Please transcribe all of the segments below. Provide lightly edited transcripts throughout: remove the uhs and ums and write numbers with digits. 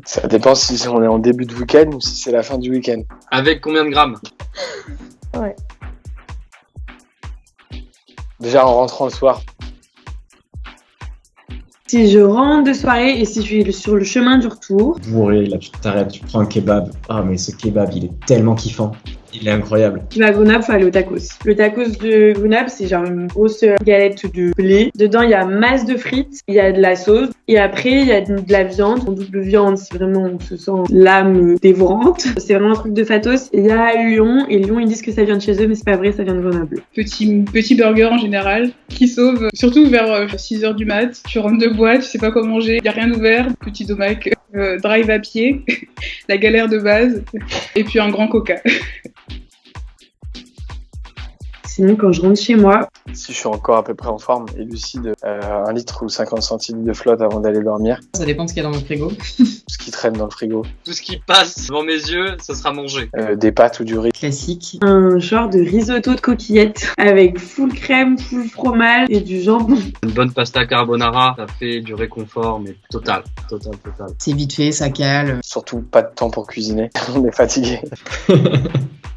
Ça dépend si on est en début de week-end ou si c'est la fin du week-end. Avec combien de grammes? Ouais. Déjà en rentrant le soir. Si je rentre de soirée et si je suis sur le chemin du retour. Bourré, là tu t'arrêtes, tu prends un kebab. Ah mais ce kebab il est tellement kiffant. Il est incroyable. Tu vas à Grenoble, faut aller au tacos. Le tacos de Grenoble, c'est genre une grosse galette de blé. Dedans, il y a masse de frites, il y a de la sauce. Et après, il y a de la viande. En double viande, si vraiment on se sent l'âme dévorante. C'est vraiment un truc de fatos. Il y a Lyon. Et Lyon, ils disent que ça vient de chez eux, mais c'est pas vrai, ça vient de Grenoble. Petit burger en général, qui sauve. Surtout vers 6h du mat. Tu rentres de boîte, tu sais pas quoi manger. Il y a rien ouvert. Petit domac, drive à pied. La galère de base. Et puis un grand coca. Sinon, quand je rentre chez moi, Si je suis encore à peu près en forme et lucide, 1 litre ou 50 centilitres de flotte avant d'aller dormir. Ça dépend de ce qu'il y a dans mon frigo. Ce qui traîne dans le frigo. Tout ce qui passe devant mes yeux, ça sera mangé. Des pâtes ou du riz. Classique. un genre de risotto de coquillettes avec full crème, full fromage et du jambon. Une bonne pasta carbonara, ça fait du réconfort, mais total. C'est vite fait, ça cale. Surtout pas de temps pour cuisiner. On est fatigué.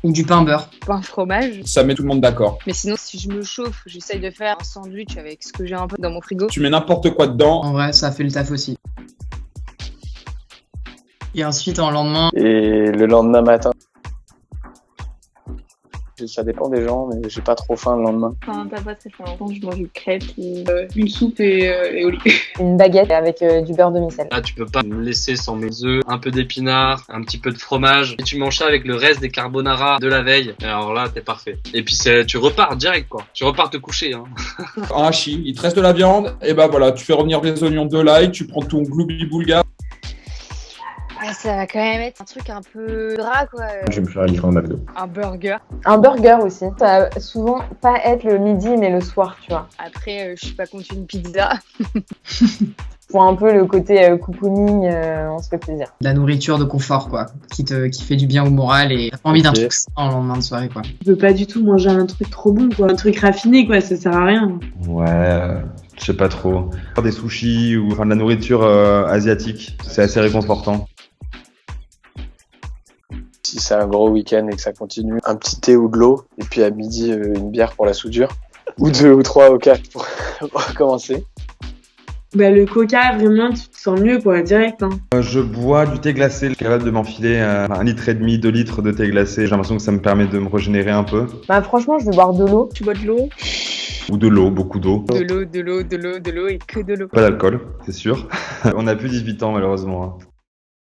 Ou du pain beurre. Pain fromage. Ça met tout le monde d'accord. Mais sinon, si je me chauffe, j'essaye de faire un sandwich avec ce que j'ai un peu dans mon frigo. Tu mets n'importe quoi dedans. En vrai, ça fait le taf aussi. Et ensuite, en lendemain, Et le lendemain matin. Ça dépend des gens, mais j'ai pas trop faim le lendemain. Enfin, pas très longtemps, je mange une crêpe ou... Une soupe et au lit. Une baguette avec du beurre demi-sel. Là, tu peux pas me laisser sans mes œufs, un peu d'épinards, un petit peu de fromage. Et tu manges ça avec le reste des carbonara de la veille. Et alors là, t'es parfait. Et puis tu repars direct, quoi. Tu repars te coucher, hein. Un hachis, il te reste de la viande, et ben voilà, tu fais revenir des oignons de l'ail, tu prends ton gloubi-boulga. Ouais, ça va quand même être un truc un peu gras, quoi. Je vais me faire livrer un McDo. Un burger. Un burger aussi. Ça va souvent pas être le midi, mais le soir, tu vois. Après, je suis pas contre une pizza. Pour un peu le côté cocooning, on se fait plaisir. la nourriture de confort, quoi. Qui fait du bien au moral et t'as pas envie d'un Ok. truc sain en lendemain de soirée, quoi. Je veux pas du tout manger un truc trop bon, quoi. Un truc raffiné, quoi. Ça sert à rien. Ouais, je sais pas trop. Faire des sushis ou enfin, de la nourriture asiatique, c'est assez réconfortant. Si c'est un gros week-end et que ça continue, un petit thé ou de l'eau. Et puis à midi, une bière pour la soudure. Ou 2 ou 3 ou 4 pour recommencer. Bah, le coca, vraiment, tu te sens mieux, quoi, direct, hein. Je bois du thé glacé, je suis capable de m'enfiler 1,5 litre, 2 litres de thé glacé. J'ai l'impression que ça me permet de me régénérer un peu. Bah franchement, je vais boire de l'eau. Tu bois de l'eau? Ou de l'eau, beaucoup d'eau. De l'eau et que de l'eau. Pas d'alcool, c'est sûr. On n'a plus 18 ans malheureusement.